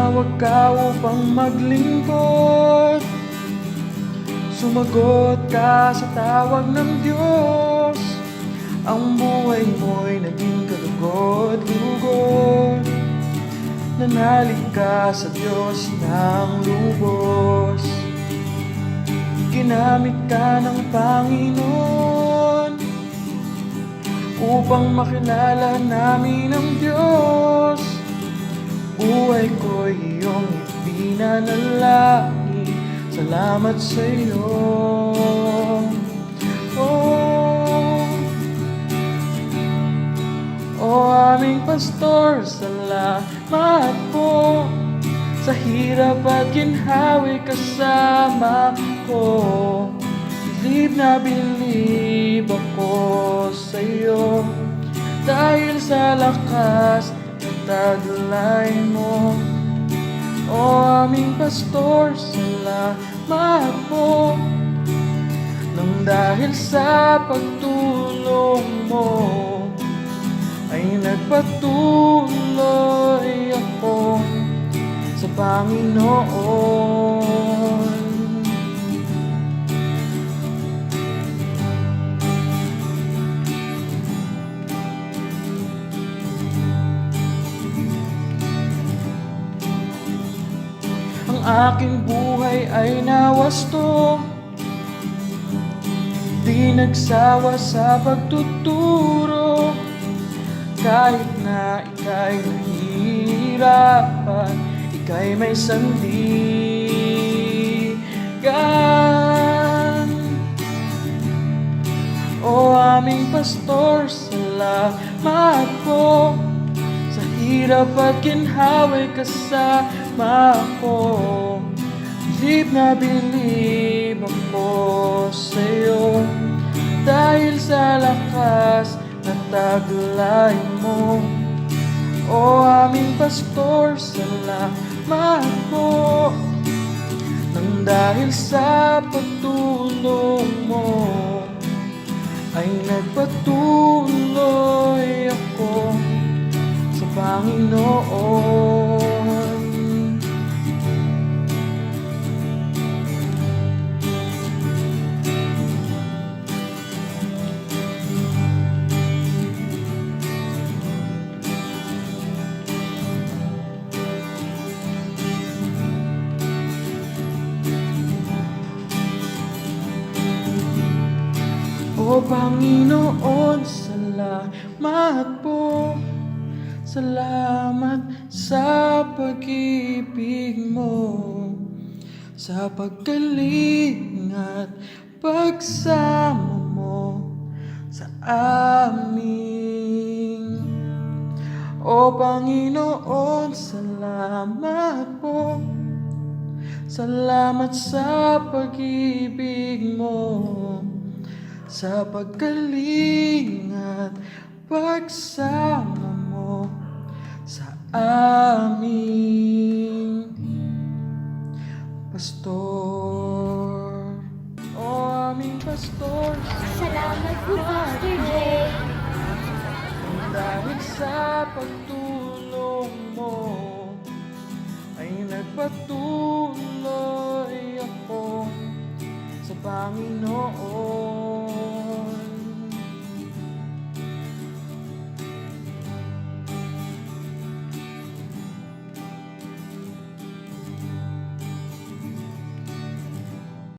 Tumawag ka upang maglingkod, sumagot ka sa tawag ng Diyos. Ang buhay mo'y naging kalugod-lugod, nanalig ka sa Diyos ng lubos. Ginamit ka ng Panginoon upang makilala namin ang Diyos. Buhay ko'y iyong ipinanalangin, salamat sa iyo. O aming pastor, salamat po sa hirap at ginhawi kasama ko. Bilib na bilib ako sa iyo, dahil sa lakas ng taglay mo. O aming pastor, salamat po, nang dahil sa pagtulong mo ay nagpatuloy ako sa Panginoon. Ang aking buhay ay nawasto, di nagsawa sa pagtuturo. Kahit na ika'y nahihirapan, ika'y may sandigan. O aming pastor, salamat po sa hirap at ginhawi kasama ko. Bilib na bilib ako sa iyo, dahil sa lakas na taglay mo. O aming pastor, salamat po, nang dahil sa pagtulong mo ay nagpatuloy ako sa Panginoon. O Panginoon, salamat po, salamat sa pag-ibig mo, sa paggaling at pagsama mo sa amin. O Panginoon, salamat po, salamat sa pag-ibig mo, sa paggaling at pagsama mo sa aming pastor. O aming pastor, Salamat po, Pastor Jay. dahil sa pagtulong mo ay nagpatuloy ako sa Panginoon.